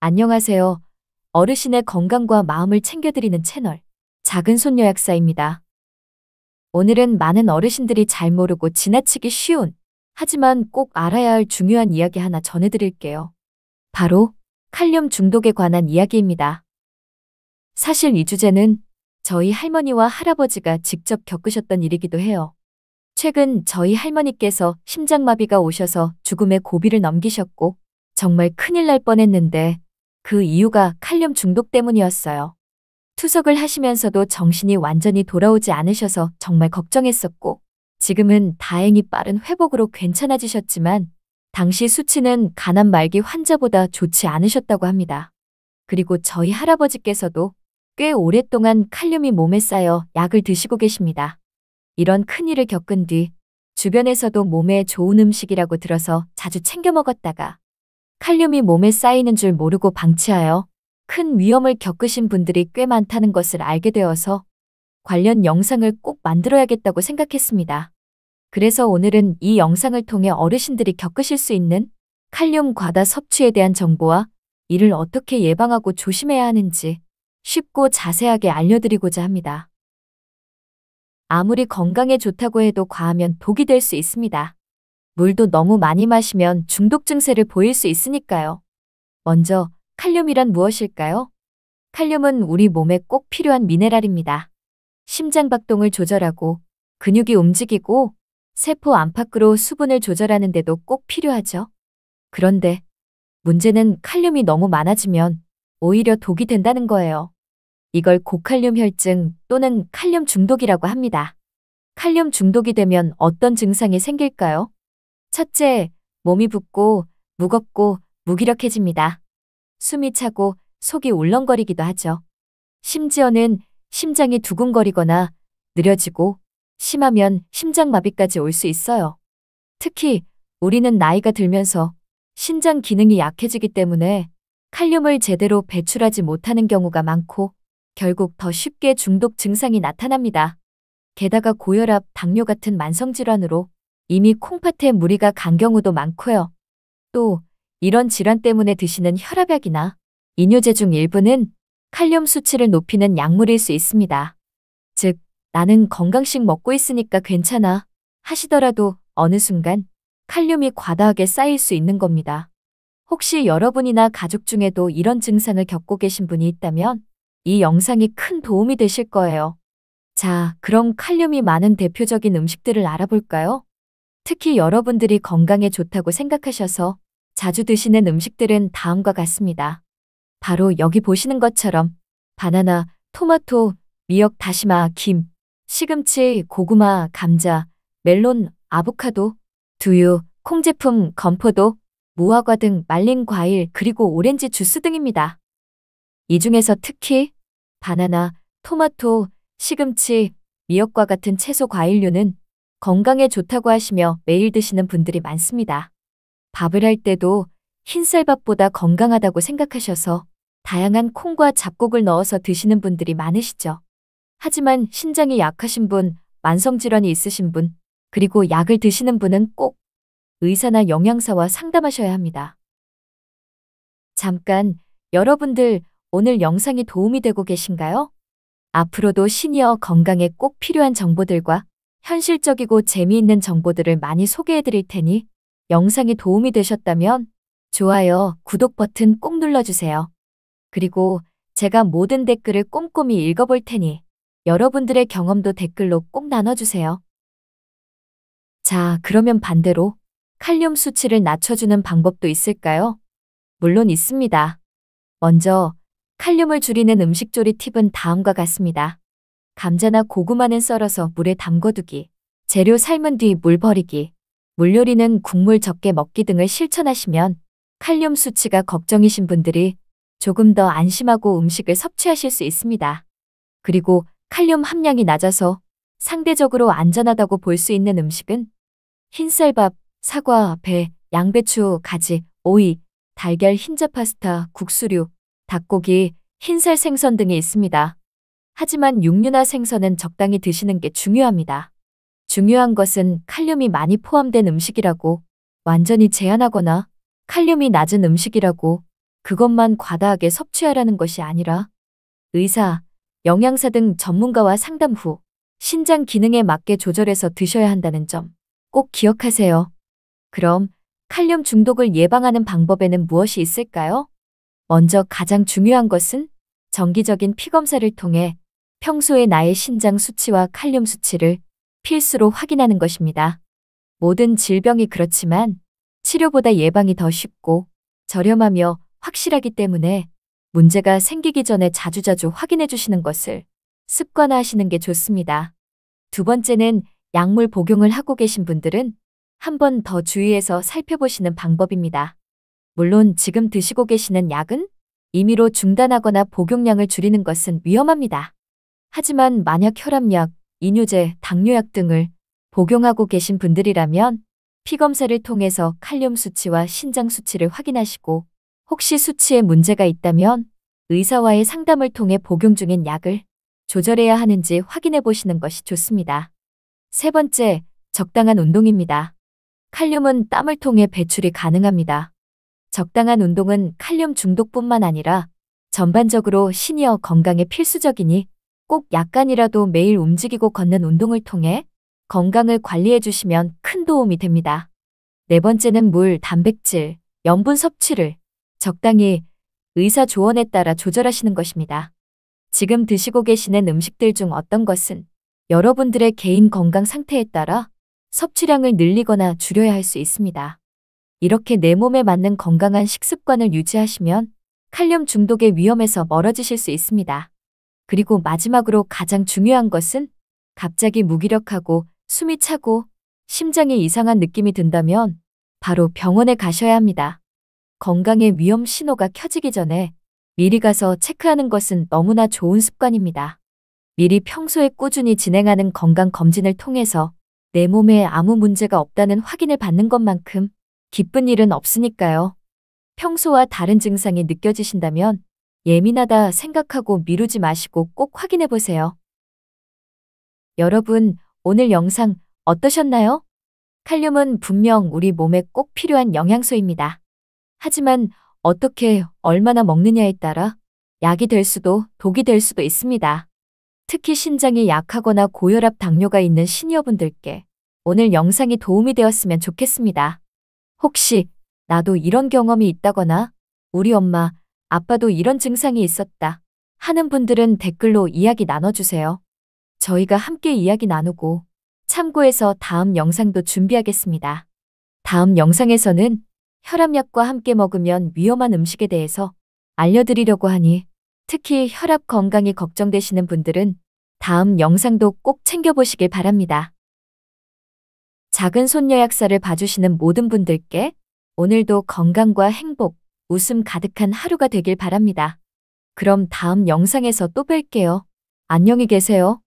안녕하세요. 어르신의 건강과 마음을 챙겨드리는 채널, 작은 손녀 약사입니다. 오늘은 많은 어르신들이 잘 모르고 지나치기 쉬운, 하지만 꼭 알아야 할 중요한 이야기 하나 전해드릴게요. 바로 칼륨 중독에 관한 이야기입니다. 사실 이 주제는 저희 할머니와 할아버지가 직접 겪으셨던 일이기도 해요. 최근 저희 할머니께서 심장마비가 오셔서 죽음의 고비를 넘기셨고, 정말 큰일 날 뻔했는데 그 이유가 칼륨 중독 때문이었어요. 투석을 하시면서도 정신이 완전히 돌아오지 않으셔서 정말 걱정했었고, 지금은 다행히 빠른 회복으로 괜찮아지셨지만, 당시 수치는 가난 말기 환자보다 좋지 않으셨다고 합니다. 그리고 저희 할아버지께서도 꽤 오랫동안 칼륨이 몸에 쌓여 약을 드시고 계십니다. 이런 큰일을 겪은 뒤 주변에서도 몸에 좋은 음식이라고 들어서 자주 챙겨 먹었다가 칼륨이 몸에 쌓이는 줄 모르고 방치하여 큰 위험을 겪으신 분들이 꽤 많다는 것을 알게 되어서 관련 영상을 꼭 만들어야겠다고 생각했습니다. 그래서 오늘은 이 영상을 통해 어르신들이 겪으실 수 있는 칼륨 과다 섭취에 대한 정보와 이를 어떻게 예방하고 조심해야 하는지 쉽고 자세하게 알려드리고자 합니다. 아무리 건강에 좋다고 해도 과하면 독이 될 수 있습니다. 물도 너무 많이 마시면 중독 증세를 보일 수 있으니까요. 먼저 칼륨이란 무엇일까요? 칼륨은 우리 몸에 꼭 필요한 미네랄입니다. 심장 박동을 조절하고 근육이 움직이고 세포 안팎으로 수분을 조절하는 데도 꼭 필요하죠. 그런데 문제는 칼륨이 너무 많아지면 오히려 독이 된다는 거예요. 이걸 고칼륨 혈증 또는 칼륨 중독이라고 합니다. 칼륨 중독이 되면 어떤 증상이 생길까요? 첫째, 몸이 붓고 무겁고 무기력해집니다. 숨이 차고 속이 울렁거리기도 하죠. 심지어는 심장이 두근거리거나 느려지고 심하면 심장마비까지 올 수 있어요. 특히 우리는 나이가 들면서 신장 기능이 약해지기 때문에 칼륨을 제대로 배출하지 못하는 경우가 많고 결국 더 쉽게 중독 증상이 나타납니다. 게다가 고혈압, 당뇨 같은 만성질환으로 이미 콩팥에 무리가 간 경우도 많고요. 또 이런 질환 때문에 드시는 혈압약이나 이뇨제 중 일부는 칼륨 수치를 높이는 약물일 수 있습니다. 즉, 나는 건강식 먹고 있으니까 괜찮아 하시더라도 어느 순간 칼륨이 과다하게 쌓일 수 있는 겁니다. 혹시 여러분이나 가족 중에도 이런 증상을 겪고 계신 분이 있다면 이 영상이 큰 도움이 되실 거예요. 자, 그럼 칼륨이 많은 대표적인 음식들을 알아볼까요? 특히 여러분들이 건강에 좋다고 생각하셔서 자주 드시는 음식들은 다음과 같습니다. 바로 여기 보시는 것처럼 바나나, 토마토, 미역, 다시마, 김, 시금치, 고구마, 감자, 멜론, 아보카도, 두유, 콩제품, 건포도, 무화과 등 말린 과일 그리고 오렌지 주스 등입니다. 이 중에서 특히 바나나, 토마토, 시금치, 미역과 같은 채소 과일류는 건강에 좋다고 하시며 매일 드시는 분들이 많습니다. 밥을 할 때도 흰쌀밥보다 건강하다고 생각하셔서 다양한 콩과 잡곡을 넣어서 드시는 분들이 많으시죠. 하지만 신장이 약하신 분, 만성질환이 있으신 분, 그리고 약을 드시는 분은 꼭 의사나 영양사와 상담하셔야 합니다. 잠깐, 여러분들 오늘 영상이 도움이 되고 계신가요? 앞으로도 시니어 건강에 꼭 필요한 정보들과 현실적이고 재미있는 정보들을 많이 소개해 드릴 테니 영상이 도움이 되셨다면 좋아요, 구독 버튼 꼭 눌러주세요. 그리고 제가 모든 댓글을 꼼꼼히 읽어볼 테니 여러분들의 경험도 댓글로 꼭 나눠주세요. 자, 그러면 반대로 칼륨 수치를 낮춰주는 방법도 있을까요? 물론 있습니다. 먼저 칼륨을 줄이는 음식조리 팁은 다음과 같습니다. 감자나 고구마는 썰어서 물에 담궈두기, 재료 삶은 뒤 물 버리기, 물 요리는 국물 적게 먹기 등을 실천하시면 칼륨 수치가 걱정이신 분들이 조금 더 안심하고 음식을 섭취하실 수 있습니다. 그리고 칼륨 함량이 낮아서 상대적으로 안전하다고 볼 수 있는 음식은 흰쌀밥, 사과, 배, 양배추, 가지, 오이, 달걀, 흰자 파스타, 국수류, 닭고기, 흰살 생선 등이 있습니다. 하지만 육류나 생선은 적당히 드시는 게 중요합니다. 중요한 것은 칼륨이 많이 포함된 음식이라고 완전히 제한하거나 칼륨이 낮은 음식이라고 그것만 과다하게 섭취하라는 것이 아니라 의사, 영양사 등 전문가와 상담 후 신장 기능에 맞게 조절해서 드셔야 한다는 점 꼭 기억하세요. 그럼 칼륨 중독을 예방하는 방법에는 무엇이 있을까요? 먼저 가장 중요한 것은 정기적인 피검사를 통해 평소에 나의 신장 수치와 칼륨 수치를 필수로 확인하는 것입니다. 모든 질병이 그렇지만 치료보다 예방이 더 쉽고 저렴하며 확실하기 때문에 문제가 생기기 전에 자주자주 확인해 주시는 것을 습관화하시는 게 좋습니다. 두 번째는 약물 복용을 하고 계신 분들은 한 번 더 주의해서 살펴보시는 방법입니다. 물론 지금 드시고 계시는 약은 임의로 중단하거나 복용량을 줄이는 것은 위험합니다. 하지만 만약 혈압약, 이뇨제, 당뇨약 등을 복용하고 계신 분들이라면 피검사를 통해서 칼륨 수치와 신장 수치를 확인하시고 혹시 수치에 문제가 있다면 의사와의 상담을 통해 복용 중인 약을 조절해야 하는지 확인해 보시는 것이 좋습니다. 세 번째, 적당한 운동입니다. 칼륨은 땀을 통해 배출이 가능합니다. 적당한 운동은 칼륨 중독뿐만 아니라 전반적으로 시니어 건강에 필수적이니 꼭 약간이라도 매일 움직이고 걷는 운동을 통해 건강을 관리해 주시면 큰 도움이 됩니다. 네 번째는 물, 단백질, 염분 섭취를 적당히 의사 조언에 따라 조절하시는 것입니다. 지금 드시고 계시는 음식들 중 어떤 것은 여러분들의 개인 건강 상태에 따라 섭취량을 늘리거나 줄여야 할 수 있습니다. 이렇게 내 몸에 맞는 건강한 식습관을 유지하시면 칼륨 중독의 위험에서 멀어지실 수 있습니다. 그리고 마지막으로 가장 중요한 것은 갑자기 무기력하고 숨이 차고 심장에 이상한 느낌이 든다면 바로 병원에 가셔야 합니다. 건강의 위험 신호가 켜지기 전에 미리 가서 체크하는 것은 너무나 좋은 습관입니다. 미리 평소에 꾸준히 진행하는 건강검진을 통해서 내 몸에 아무 문제가 없다는 확인을 받는 것만큼 기쁜 일은 없으니까요. 평소와 다른 증상이 느껴지신다면 예민하다 생각하고 미루지 마시고 꼭 확인해 보세요. 여러분, 오늘 영상 어떠셨나요? 칼륨은 분명 우리 몸에 꼭 필요한 영양소입니다. 하지만 어떻게 얼마나 먹느냐에 따라 약이 될 수도 독이 될 수도 있습니다. 특히 신장이 약하거나 고혈압 당뇨가 있는 시니어분들께 오늘 영상이 도움이 되었으면 좋겠습니다. 혹시 나도 이런 경험이 있다거나 우리 엄마, 아빠도 이런 증상이 있었다 하는 분들은 댓글로 이야기 나눠주세요. 저희가 함께 이야기 나누고 참고해서 다음 영상도 준비하겠습니다. 다음 영상에서는 혈압약과 함께 먹으면 위험한 음식에 대해서 알려드리려고 하니 특히 혈압 건강이 걱정되시는 분들은 다음 영상도 꼭 챙겨보시길 바랍니다. 작은 손녀 약사를 봐주시는 모든 분들께 오늘도 건강과 행복, 웃음 가득한 하루가 되길 바랍니다. 그럼 다음 영상에서 또 뵐게요. 안녕히 계세요.